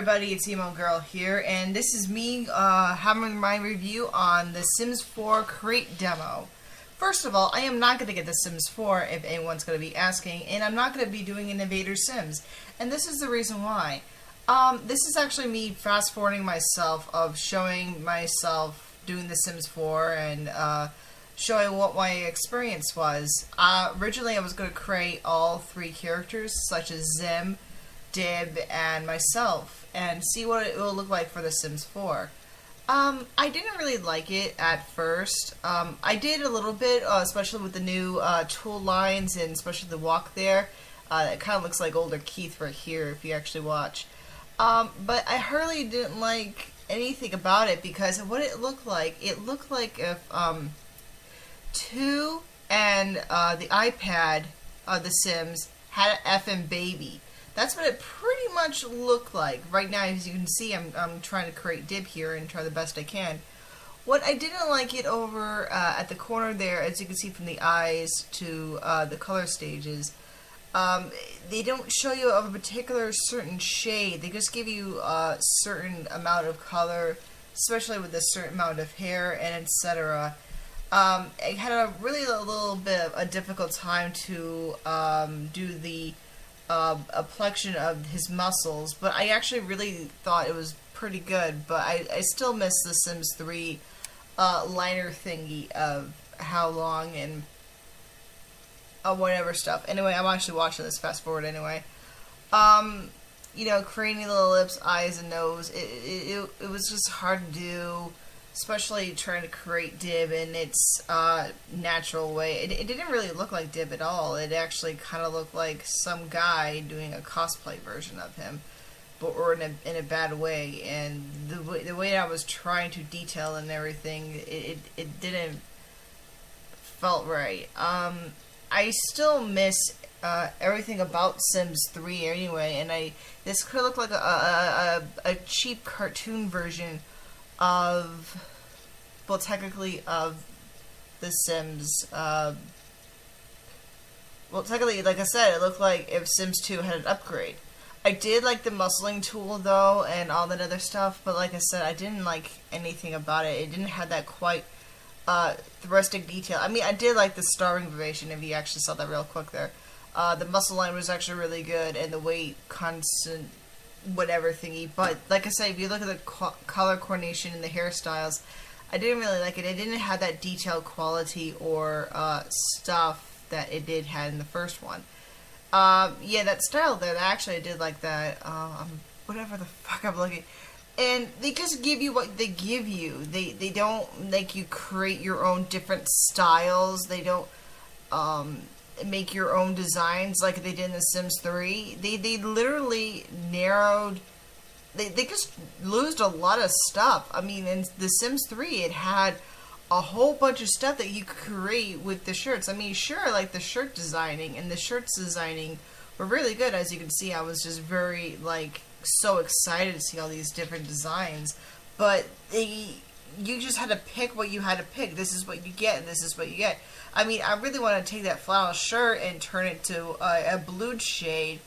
everybody, it's EmoGirl here, and this is me having my review on the Sims 4 Crate demo. First of all, I am not going to get the Sims 4 if anyone's going to be asking, and I'm not going to be doing an Invader Sims, and this is the reason why. This is actually me fast-forwarding myself of showing myself doing the Sims 4 and showing what my experience was. Originally I was going to create all three characters, such as Zim, Dib, and myself, and see what it will look like for the Sims 4. I didn't really like it at first. I did a little bit, especially with the new tool lines and especially the walk there. It kind of looks like older Keith right here if you actually watch. But I hardly didn't like anything about it because of what it looked like if 2 and the iPad of the Sims had an effing baby. That's what it pretty much looked like. Right now, as you can see, I'm trying to create Dib here and try the best I can. What I didn't like it over at the corner there, as you can see from the eyes to the color stages, they don't show you of a particular certain shade. They just give you a certain amount of color, especially with a certain amount of hair and etc. I had a little bit of a difficult time to do the a plexion of his muscles, but I actually really thought it was pretty good. But I still miss the Sims 3 liner thingy of how long and whatever stuff. Anyway, I'm actually watching this fast forward anyway. You know, creating little lips, eyes, and nose. It was just hard to do, especially trying to create Dib in its natural way. It didn't really look like Dib at all. It actually kind of looked like some guy doing a cosplay version of him, or in a bad way. And the way I was trying to detail and everything, it didn't felt right. I still miss everything about Sims 3 anyway, and this could look like a cheap cartoon version of, well, technically of the Sims. Well, technically, like I said, it looked like if Sims 2 had an upgrade. I did like the muscling tool though, and all that other stuff, but like I said, I didn't like anything about it. It didn't have that quite rustic detail. I mean, I did like the starring variation, if you actually saw that real quick there. The muscle line was actually really good, and the weight constant whatever thingy, but like I said, if you look at the color coordination and the hairstyles, I didn't really like it. It didn't have that detailed quality or stuff that it did had in the first one. Yeah, that style there, actually I did like that. Whatever the fuck I'm looking. And they just give you what they give you. They don't make you create your own different styles. They don't make your own designs like they did in The Sims 3. They literally narrowed. They just losed a lot of stuff. I mean, in The Sims 3, it had a whole bunch of stuff that you could create with the shirts. I mean, sure, like the shirt designing and the shirts designing were really good. As you can see, I was just very, like, so excited to see all these different designs. But you just had to pick what you had to pick. This is what you get, and this is what you get. I mean, I really want to take that flannel shirt and turn it to a blue shade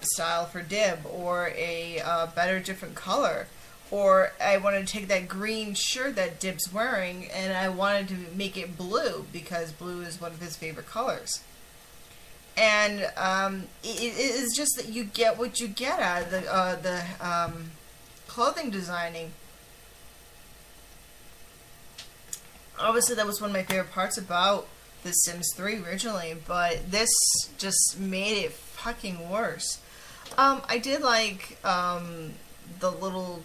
style for Dib, or a better different color. Or I wanted to take that green shirt that Dib's wearing, and I wanted to make it blue, because blue is one of his favorite colors. And it is just that you get what you get out of the clothing designing. Obviously, that was one of my favorite parts about The Sims 3 originally, but this just made it fucking worse. I did like the little,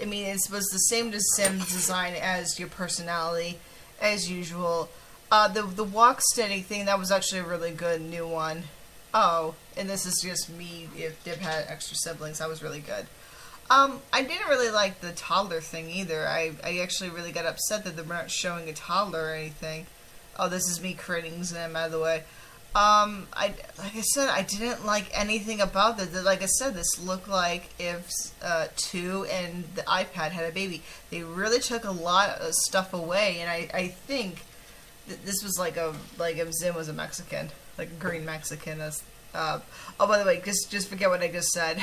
I mean, it was the same as Sims design as your personality, as usual. The walk steady thing, that was actually a really good new one. Oh, and this is just me, if Dib had extra siblings, that was really good. I didn't really like the toddler thing either. I actually really got upset that they weren't showing a toddler or anything. Oh, this is me creating Zim, by the way. Like I said, I didn't like anything about it. Like I said, this looked like if 2 and the iPad had a baby. They really took a lot of stuff away, and I think that this was like if Zim was a Mexican, like a green Mexican, as Oh, by the way, just forget what I just said.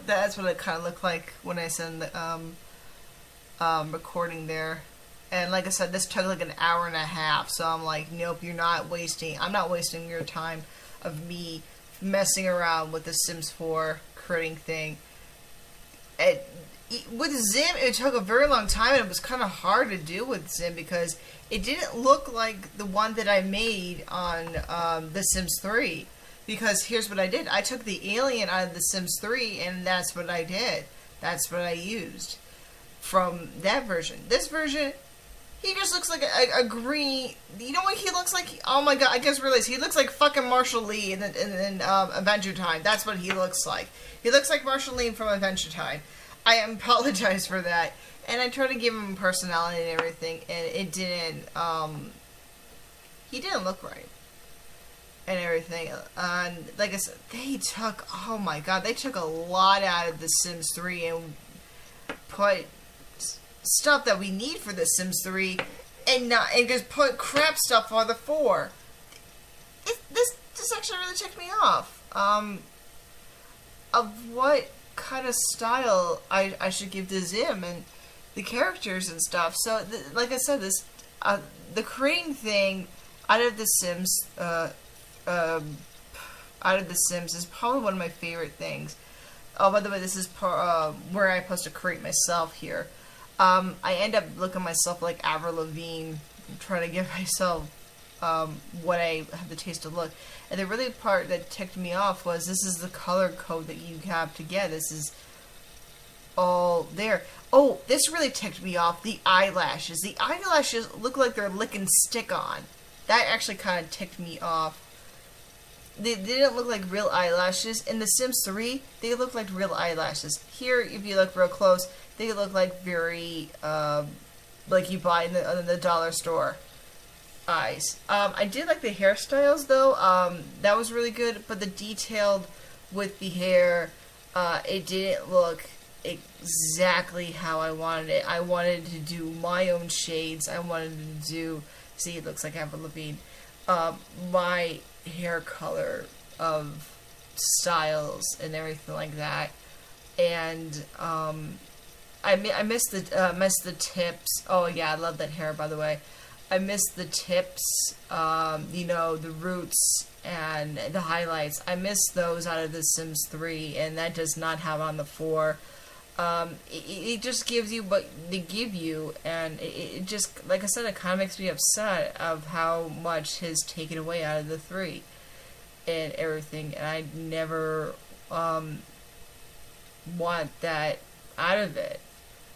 That's what it kind of looked like when I sent the recording there. And like I said, this took like an hour and a half. So I'm like, nope, I'm not wasting your time of me messing around with the Sims 4 creating thing. With Zim, it took a very long time, and it was kind of hard to do with Zim because it didn't look like the one that I made on The Sims 3. Because here's what I did. I took the alien out of The Sims 3, and that's what I did. That's what I used from that version. This version, he just looks like a green... You know what he looks like? Oh my god, I just realized. He looks like fucking Marshall Lee in Adventure Time. That's what he looks like. He looks like Marshall Lee from Adventure Time. I apologize for that. And I tried to give him personality and everything, and it didn't, he didn't look right. And everything. And like I said, oh my god, they took a lot out of The Sims 3 and put stuff that we need for The Sims 3 and just put crap stuff on the 4. This actually really ticked me off. Of what kind of style I should give to Zim and the characters and stuff. So, like I said, the creating thing out of The Sims, is probably one of my favorite things. Oh, by the way, this is where I'm supposed to create myself here. I end up looking myself like Avril Lavigne, trying to give myself what I have the taste to look. And the really part that ticked me off was this is the color code that you have to get. This is all there. Oh, this really ticked me off. The eyelashes. The eyelashes look like they're licking stick-on. That actually kind of ticked me off. They didn't look like real eyelashes. In The Sims 3, they look like real eyelashes. Here, if you look real close, they look like very, like you buy in the dollar store eyes. I did like the hairstyles, though. That was really good, but the detailed with the hair, it didn't look exactly how I wanted it. I wanted to do my own shades. I wanted to do... See, it looks like Avril Lavigne. My hair color of styles and everything like that. And I missed the tips. Oh yeah, I love that hair, by the way. I missed the tips, you know, the roots and the highlights. I missed those out of The Sims 3, and that does not have on the 4. It just gives you what they give you, and it just, like I said, it kind of makes me upset of how much has taken away out of the 3 and everything, and I never want that out of it.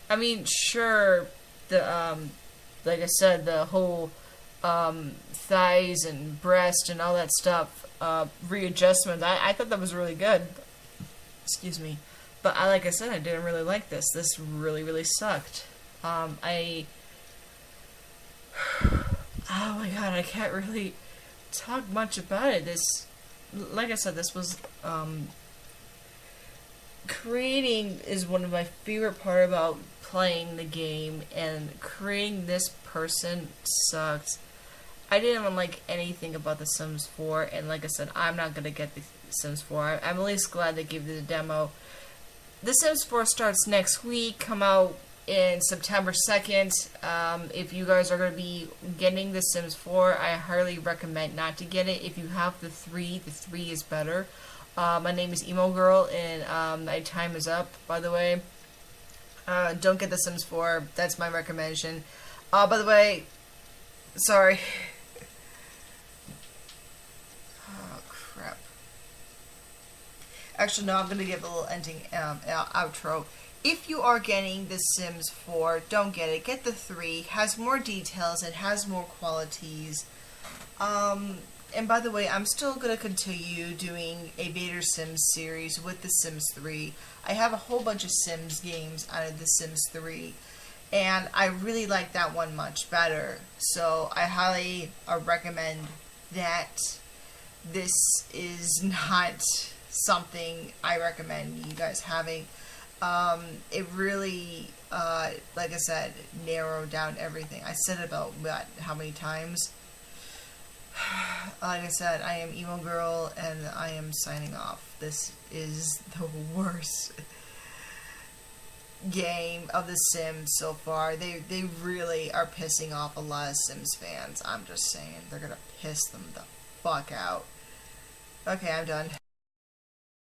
I mean, sure, the like I said, the whole thighs and breast and all that stuff, readjustment, I thought that was really good. Excuse me. But like I said, I didn't really like this. This really, really sucked. Oh my god, I can't really talk much about it. This, like I said, this was, creating is one of my favorite part about playing the game, and creating this person sucked. I didn't even like anything about The Sims 4, and like I said, I'm not gonna get The Sims 4. I'm at least glad they gave the demo. The Sims 4 starts next week, come out in September 2nd. If you guys are going to be getting The Sims 4, I highly recommend not to get it. If you have the 3 is better. My name is EmoGirl, and my time is up, by the way. Don't get The Sims 4, that's my recommendation. By the way, sorry. Actually, no, I'm going to give a little ending outro. If you are getting The Sims 4, don't get it. Get the 3. It has more details. It has more qualities. And by the way, I'm still going to continue doing a Invader Sims series with The Sims 3. I have a whole bunch of Sims games out of The Sims 3. And I really like that one much better. So I highly recommend that. This is not something I recommend you guys having. It really, like I said, narrowed down everything. I said it about, what, how many times? Like I said, I am EmoGirl, and I am signing off. This is the worst game of The Sims so far. They really are pissing off a lot of Sims fans. I'm just saying, they're gonna piss them the fuck out. Okay, I'm done.